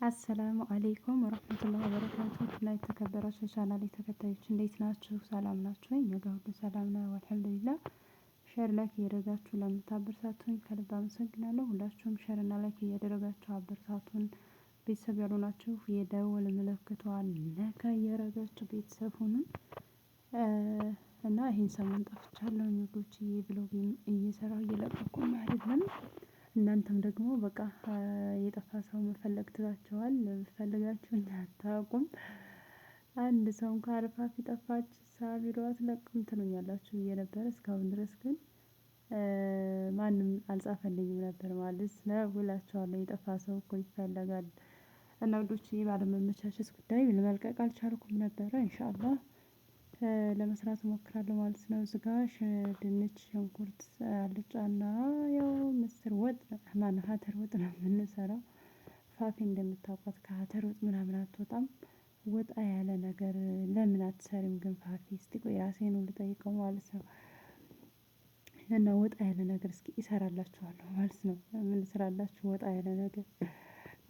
አሰላሙ አሌይኩም ወረህመቱላሂ ወበረካቱ እና የተከበራችሁ ቻናሌ ተከታዮች እንዴት ናችሁ? ሰላም ናችሁ ወይ? እኛ ጋር ሁሉ ሰላም ነው አልሐምዱሊላህ። ሼር ላይክ እያደረጋችሁ ለምታበረታቱኝ ከልብ አመሰግናለሁ። ሁላችሁም ሼር እና ላይክ እያደረጋችሁ አበረታቱን። ቤተሰብ ያልሆናችሁ የደወል ምልክቷን ነካ እያደረጋችሁ ቤተሰብ ሁኑን። እና ይሄን ሰሞን ጠፍቻለሁ ውዶችዬ፣ ብሎጌን እየሰራሁ እየለቀኩም አይደለም። እናንተም ደግሞ በቃ የጠፋ ሰው መፈለግ ትታችኋል። ፈልጋችሁኝ አታውቁም። አንድ ሰው እንኳን አርፋፊ ጠፋች ቪዲዮ አትለቅም ትሉኛላችሁ ብዬ ነበረ። እስካሁን ድረስ ግን ማንም አልጻፈልኝም ነበር ማለት ነው እላችኋለሁ። የጠፋ ሰው እኮ ይፈለጋል። እና ውዶችዬ ባለመመቻቸት ጉዳይ መልቀቅ አልቻልኩም ነበረ። ኢንሻአላህ ለመስራት እሞክራለሁ ማለት ነው። እዚህ ጋ ድንች፣ ሽንኩርት፣ አልጫና ያው ምስር ወጥ ማነው ሀተር ወጥ ነው የምንሰራው። ፋፊ እንደምታውቋት ከሀተር ወጥ ምናምን አትወጣም። ወጣ ያለ ነገር ለምን አትሰሪም ግን ፋፊ? እስቲ ቆይ ራሴን ልጠይቀው ማለት ነው። እና ወጣ ያለ ነገር እስኪ እሰራላችኋለሁ ማለት ነው። ምን ትሰራላችሁ? ወጣ ያለ ነገር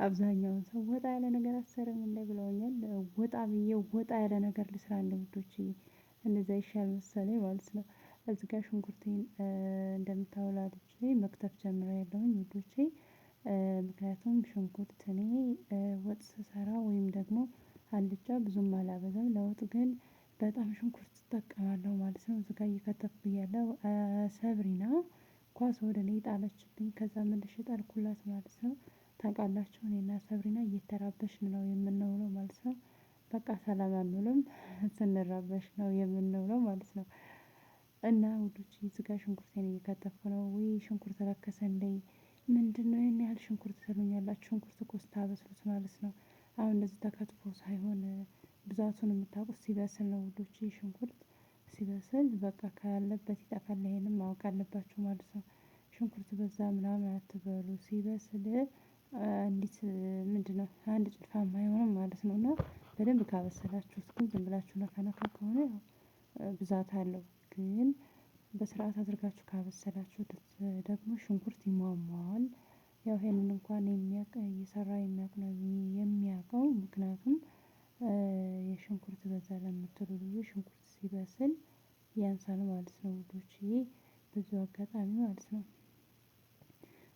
አብዛኛውን ሰው ወጣ ያለ ነገር አትሰሪም እንዴ ብለውኛል። ወጣ ብዬ ወጣ ያለ ነገር ልስራ እንደ ውዶችዬ፣ እንደዛ ይሻል መሰለኝ ማለት ነው። እዚህ ጋር ሽንኩርቴን እንደምታውላልቼ መክተፍ ጀምሬያለሁኝ ውዶቼ። ምክንያቱም ሽንኩርት እኔ ወጥ ስሰራ ወይም ደግሞ አልጫ ብዙም አላበዛም። ለወጥ ግን በጣም ሽንኩርት እጠቀማለሁ ማለት ነው። እዚህ ጋር እየከተፍኩ እያለሁ ሰብሪና ኳስ ወደ እኔ ጣለችብኝ። ከዛ መልሼ ጣልኩላት ማለት ነው። ታውቃላችሁ እኔና ሰብሪና እየተራበሽን ነው የምንውለው ማለት ነው። በቃ ሰላም አንውልም ስንራበሽ ነው የምንውለው ማለት ነው። እና ውዶችዬ እዚህ ጋር ሽንኩርቴን እየከተፍኩ ነው። ውይ ሽንኩርት ረከሰ እንዴ? ምንድነው ይሄን ያህል ሽንኩርት ትሉኛላችሁ? ሽንኩርት እኮ ስታበስሉት ማለት ነው። አሁን እንደዚህ ተከትፎ ሳይሆን ብዛቱን የምታውቁት ሲበስል ነው ውዶችዬ። ሽንኩርት ሲበስል በቃ ካለበት ይጠፋል። ይሄንን ማወቅ አለባችሁ ማለት ነው። ሽንኩርት በዛ ምናምን አትበሉ። ሲበስል እንዴት ምንድነው አንድ ጭልፋም አይሆንም ማለት ነው። እና በደንብ ካበሰላችሁት ግን ዝም ብላችሁ ነካ ነካ ከሆነ ብዛት አለው። ግን በስርዓት አድርጋችሁ ካበሰላችሁት ደግሞ ሽንኩርት ይሟሟል። ያው ይሄንን እንኳን የሚያውቅ እየሰራ የሚያውቅ ነው የሚያውቀው። ምክንያቱም የሽንኩርት በዛ ለምትሉ ልጆች ሽንኩርት ሲበስል ያንሳል ማለት ነው ውዶችዬ፣ በዚሁ አጋጣሚ ማለት ነው።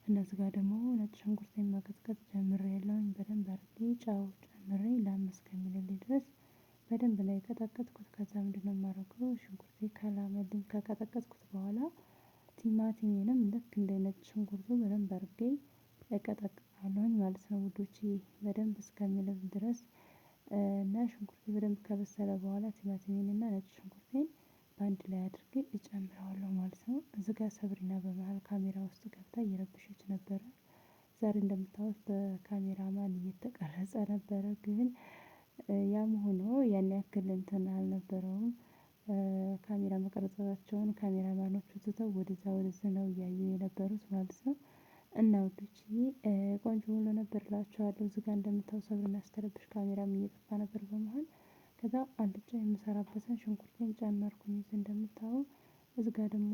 እነዚህ ጋር ደግሞ ነጭ ሽንኩርቴን መቀጥቀጥ ጀምሬያለሁኝ። በደንብ አድርጌ ጨው ጨምሬ ለአምስት እስከሚልልኝ ድረስ በደንብ ነው የቀጠቀጥኩት። ከዛ ምንድነው የማደርገው ሽንኩርቴ ከላመልኝ ከቀጠቀጥኩት በኋላ ቲማቲሜንም ልክ እንደ ነጭ ሽንኩርቱ በደንብ አድርጌ እቀጠቅጣለሁኝ ማለት ነው ውዶችዬ፣ በደንብ እስከሚልም ድረስ። እና ሽንኩርቴ በደንብ ከበሰለ በኋላ ቲማቲሜን እና ነጭ ሽንኩርቴን በአንድ ላይ አድርጌ እጨምረዋለሁ ማለት ነው። እዚህ ጋር ሰብሪና በመሃል ካሜራ ውስጥ ገብታ እየረበሸች ነበረ። ዛሬ እንደምታዩት በካሜራ ማን እየተቀረጸ ነበረ። ግን ያም ሆኖ ያን ያክል እንትን አልነበረውም። ካሜራ መቅረጻቸውን ካሜራ ማኖቹ ትተው ወደዛ ወደዚህ ነው እያዩ የነበሩት ማለት ነው። እና ውዶችዬ ቆንጆ ሆኖ ነበር እላችኋለሁ። እዚህ ጋር እንደምታዩት ሰብሪና ስትረብሽ ካሜራም እየጠፋ ነበር በመሃል። ከዛ አልጫ የምሰራበትን ሽንኩርቴን ጨመርኩኝ እዚህ እንደምታዩት። እዚህ ጋር ደግሞ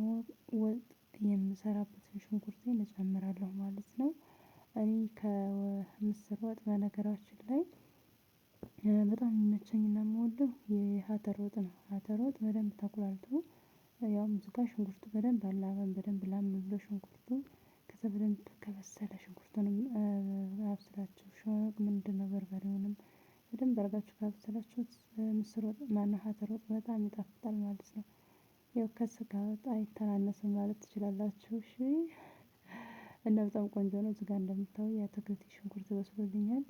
ወጥ የምሰራበትን ሽንኩርቴን እጨምራለሁ ማለት ነው። እኔ ከምስር ወጥ በነገራችን ላይ በጣም የሚመቸኝና የምወደው የሀተር ወጥ ነው። ሀተር ወጥ በደንብ ተቁላልቶ ያውም እዚህ ጋር ሽንኩርቱ በደንብ አላማም በደንብ ላም ብሎ ሽንኩርቱ ከዛ በደንብ ከበሰለ ሽንኩርቱንም አብስላችሁ ምንድነው በርበሬውንም በደንብ አድርጋችሁ ካበሰላችሁት ምስር ወጥ ማነው ሀተር ወጥ በጣም ይጣፍጣል ማለት ነው። ያው ከስጋ ወጥ አይተናነስም ማለት ትችላላችሁ። እሺ እና በጣም ቆንጆ ነው። እዚህ ጋር እንደምታዩት የአትክልት ሽንኩርት በስሎልኛል።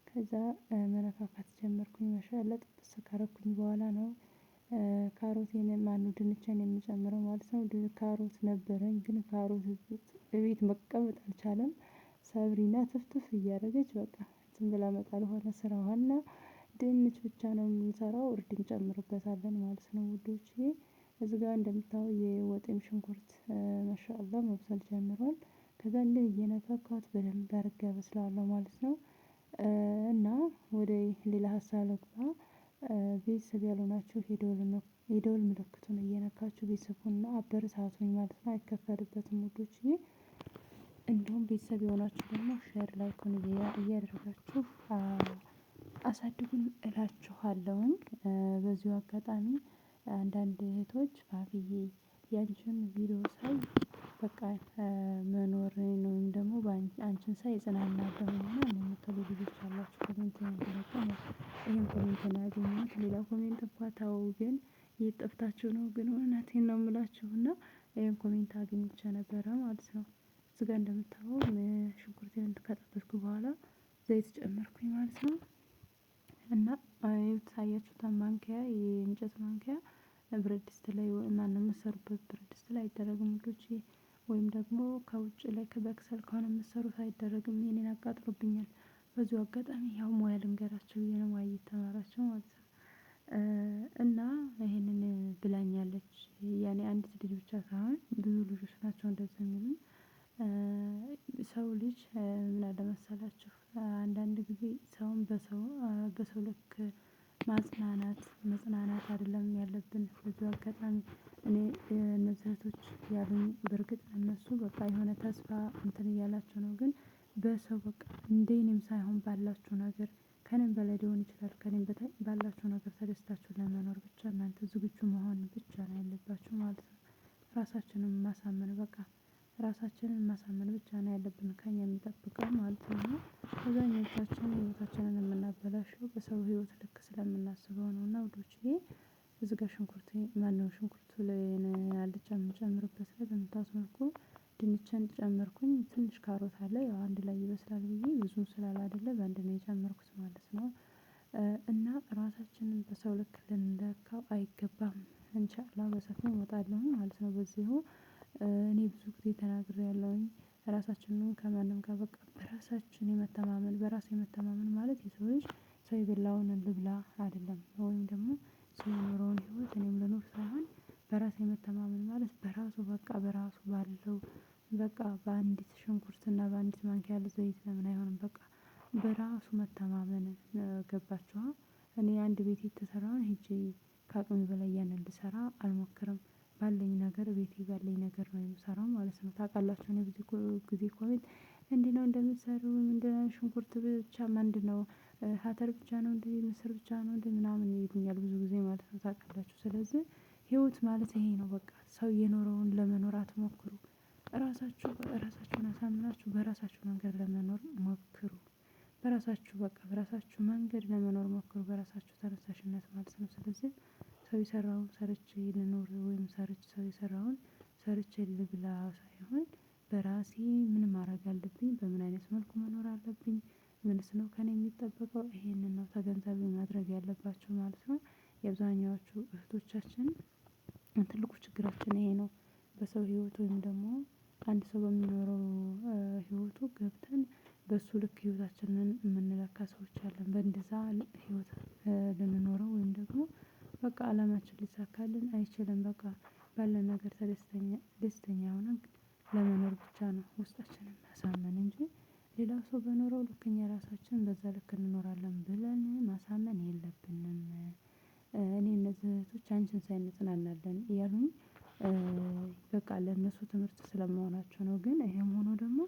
ከዛ መነካካት ጀመርኩኝ። ማሻአላ ጥብስ ካረኩኝ በኋላ ነው ካሮቴን ማነው ድንቼን የምጨምረው ማለት ነው። ካሮት ነበረኝ ግን ካሮት እቤት መቀመጥ አልቻለም። ሰብሪና ትፍትፍ እያደረገች በቃ ዝም ብላ መጣል ሆነ ስራዋና ድንች ብቻ ነው የምንሰራው። እርድ እንጨምርበታለን ማለት ነው ውዶችዬ። እዚህ ጋር እንደምታዩት የወጤም ሽንኩርት ማሻአላ መብሰል ጀምሯል። ከዛ እንዲህ እየነካካሁት በደንብ አድርጌ አበስለዋለሁ ማለት ነው። እና ወደ ሌላ ሀሳብ ልግባ። ቤተሰብ ያልሆናችሁ የደወል ምልክቱን እየነካችሁ ቤተሰብ ሁኑና አበረታቱኝ ማለት ነው። አይከፈልበትም ውዶችዬ። እንደውም ቤተሰብ የሆናችሁ ደግሞ ሼር ላይኩን እያደረጋችሁ አሳድጉን እላችኋለሁኝ። በዚሁ አጋጣሚ አንዳንድ እህቶች ፋፊዬ ያንቺን ቪዲዮ ሳይ በቃ መኖርን ወይም ደግሞ አንቺን ሳይ እጽናናለሁና የምትሉ ልጆች አላችሁ። ኮሜንት ያደረገው ይሄን ኮሜንት ነው ያገኘሁት። ሌላ ኮሜንት እንኳን ተው ግን የት ጠፍታችሁ ነው? ግን እውነቴን ነው የምላችሁ እና ይሄን ኮሜንት አግኝቼ ነበረ ማለት ነው። እዚህ ጋር እንደምታየው ሽንኩርቴን ከጠበስኩ በኋላ ዘይት ጨመርኩኝ ማለት ነው። እና አያችሁት ማንኪያ የእንጨት ማንኪያ ብረት ድስት ላይ ማነው የምትሰሩበት ብረት ድስት ላይ አይደረግም ውዶቼ። ወይም ደግሞ ከውጭ ላይ በከሰል ከሆነ የምትሰሩት አይደረግም። የኔን አቃጥሎብኛል። በዚሁ አጋጣሚ ያው ሙያ ልንገራችሁ ብዬ ነው ሙያ እየተማራችሁ ማለት ነው። እና ይሄንን ብላኛለች ያኔ አንዲት ልጅ ብቻ ሳይሆን ብዙ ልጆች ናቸው እንደዚህ የሚሉኝ። ሰው ልጅ ምን አለ መሰላችሁ አንዳንድ ጊዜ ሰውን በሰው ልክ ማጽናናት መጽናናት አይደለም ያለብን። በዚሁ አጋጣሚ እኔ እነዚህ እህቶች ያሉኝ በርግጥ እነሱ በቃ የሆነ ተስፋ እንትን እያላቸው ነው። ግን በሰው በቃ እንደ እኔም ሳይሆን ባላችሁ ነገር ከእኔም በላይ ሊሆን ይችላል ከእኔም በታይ ባላችሁ ነገር ተደስታችሁ ለመኖር ብቻ እናንተ ዝግጁ መሆን ብቻ ነው ያለባችሁ ማለት ነው። ራሳችንን ማሳመን በቃ ራሳችንን ማሳመን ብቻ ነው ያለብን ከእኛ የሚጠብቀው ማለት ነው። አብዛኞቻችን ህይወታችንን የምናበላሸው በሰው ህይወት ልክ ስለምናስበው ነው። እና ውዶችዬ እዚህ ጋር ሽንኩርቴ ማነው ሽንኩርቱ ላይ አልጫ የምጨምርበት ላይ በምታዩት መልኩ ድንችን ጨመርኩኝ። ትንሽ ካሮት አለ ያው አንድ ላይ ይበስላል ብዬ ብዙም ስላላደለ በአንድ ነው የጨመርኩት ማለት ነው። እና ራሳችንን በሰው ልክ ልንለካው አይገባም። ኢንሻአላህ በሰፊው እመጣለሁኝ ማለት ነው። በዚሁ እኔ ብዙ ጊዜ ተናግሬያለሁኝ። ራሳችንን ከማንም ጋር በቃ በራሳችን የመተማመን በራስ የመተማመን ማለት የሰው ልጅ ሰው የበላውን ልብላ አይደለም ወይም ደግሞ ሰው የኖረውን ህይወት እኔም ልኑር ሳይሆን በራስ የመተማመን ማለት በራሱ በቃ በራሱ ባለው በቃ በአንዲት ሽንኩርት እና በአንዲት ማንኪያ ያለ ዘይት ለምን አይሆንም በቃ በራሱ መተማመን ገባችሁ? እኔ አንድ ቤት የተሰራውን ሄጄ ከአቅሜ በላይ ያንን ልሰራ አልሞክርም። ባለኝ ነገር ቤቴ ባለኝ ነገር ነው የምሰራው ማለት ነው። ታውቃላችሁ እኔ ብዙ ጊዜ ኮሜንት እንዲህ ነው እንደምትሰሪው ምንድነው ሽንኩርት ብቻ ምንድነው አተር ብቻ ነው እንዴ ምስር ብቻ ነው እንዴ ምናምን ይሉኛል ብዙ ጊዜ ማለት ነው። ታውቃላችሁ ስለዚህ ህይወት ማለት ይሄ ነው በቃ ሰው የኖረውን ለመኖር አትሞክሩ። ራሳችሁን አሳምናችሁ በራሳችሁ መንገድ ለመኖር ሞክሩ። በራሳችሁ በቃ በራሳችሁ መንገድ ለመኖር ሞክሩ በራሳችሁ ተነሳሽነት ማለት ነው። ስለዚህ ሰው የሰራውን ሰርቼ ልኖር ወይም ሰው የሰራውን ሰርቼ ልብላ ሳይሆን በራሴ ምን ማድረግ አለብኝ በምን አይነት መልኩ መኖር አለብኝ። ምንስ ነው ከእኔ የሚጠበቀው ይሄንን ነው ተገንዛቢ ማድረግ ያለባችሁ ማለት ነው። የአብዛኛዎቹ እህቶቻችን ትልቁ ችግራችን ይሄ ነው። በሰው ህይወት ወይም ደግሞ አንድ ሰው በሚኖረው ህይወቱ ገብተን በሱ ልክ ህይወታችንን የምንለካ ሰዎች አለን። በእንደዛ ህይወት ልንኖረው ወይም ደግሞ በቃ አላማችን ሊሳካልን አይችልም። በቃ ባለን ነገር ደስተኛ ሆነን ለመኖር ብቻ ነው ውስጣችንን ማሳመን እንጂ ሌላው ሰው በኖረው ልክ እኛ ራሳችን በዛ ልክ እንኖራለን ብለን ማሳመን የለብንም። እኔ እነዚህ እህቶች አንቺን ሳይ እንጽናናለን እያሉኝ በቃ ለእነሱ ትምህርት ስለመሆናቸው ነው። ግን ይሄም ሆኖ ደግሞ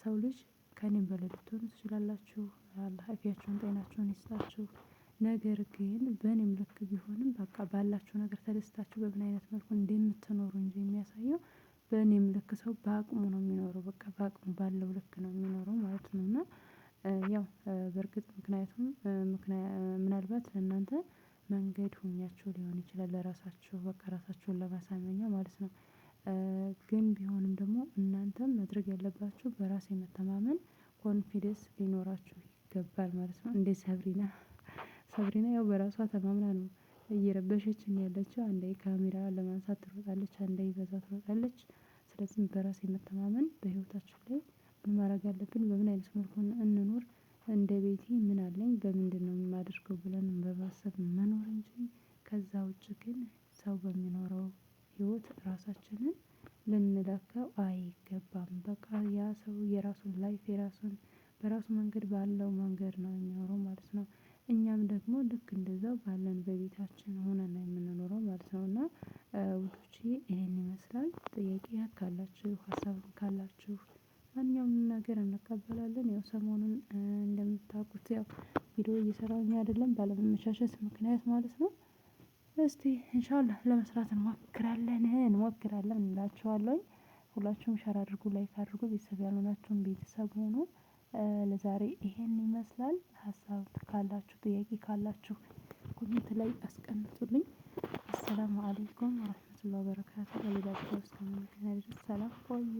ሰው ልጅ ከእኔም በላይ ልትሆኑ ትችላላችሁ። አላህ አፊያችሁን ጤናችሁን ይስጣችሁ። ነገር ግን በእኔም ልክ ቢሆንም በቃ ባላችሁ ነገር ተደስታችሁ በምን አይነት መልኩ እንደምትኖሩ እንጂ የሚያሳየው በእኔም ልክ ሰው በአቅሙ ነው የሚኖረው በቃ በአቅሙ ባለው ልክ ነው የሚኖረው ማለት ነው። እና ያው በርግጥ ምክንያቱም ምናልባት ለእናንተ መንገድ ሆኛችሁ ሊሆን ይችላል ለራሳችሁ በቃ ራሳችሁን ለማሳመኛ ማለት ነው። ግን ቢሆንም ደግሞ እናንተም ማድረግ ያለባችሁ በራስ የመተማመን ኮንፊደንስ ሊኖራችሁ ይገባል ማለት ነው። እንደ ሰብሪና ያው በራሷ ተማምና ነው እየረበሸችን ያለችው አንዴ ካሜራ ለማንሳት ትሮጣለች አንዴ በዛ ትሮጣለች። ስለዚህ በራስ የመተማመን በህይወታችን ላይ ምን ማድረግ አለብን በምን አይነት መልኩ እንኑር። እንደ ቤቴ ምን አለኝ በምንድነው የማደርገው ብለን በማሰብ መኖር እንጂ። ከዛ ውጪ ግን ሰው በሚኖረው ህይወት ራሳችንን ልንለካው አይገባም። በቃ ያ ሰው የራሱን ላይፍ የራሱን በራሱ መንገድ ባለው መንገድ ነው የሚኖረው ማለት ነው። እኛም ደግሞ ልክ እንደዛው ባለን በቤታችን ሆነን ነው የምንኖረው ማለት ነው። እና ውዶቼ ይሄን ይመስላል ጥያቄ ካላችሁ ሀሳብም ካላችሁ ማንኛውንም ነገር እንቀበላለን። ያው ሰሞኑን እንደምታውቁት ያው ቪዲዮ እየሰራሁኝ አይደለም ባለመመቻቸት ምክንያት ማለት ነው። እስቲ ኢንሻአላህ ለመስራት እንሞክራለን እላችኋለሁኝ። ሁላችሁም ሸር አድርጉ ላይክ አድርጉ ቤተሰብ ያልሆናችሁም ቤተሰብ ሁኑ። ለዛሬ ይሄን ይመስላል። ሀሳብ ካላችሁ ጥያቄ ካላችሁ ኮሜንት ላይ አስቀምጡልኝ። አሰላሙ አለይኩም ወራህመቱላሂ ወበረካቱ። በሌላ ቪዲዮ እስከምንገናኝ ድረስ ሰላም ቆዩ።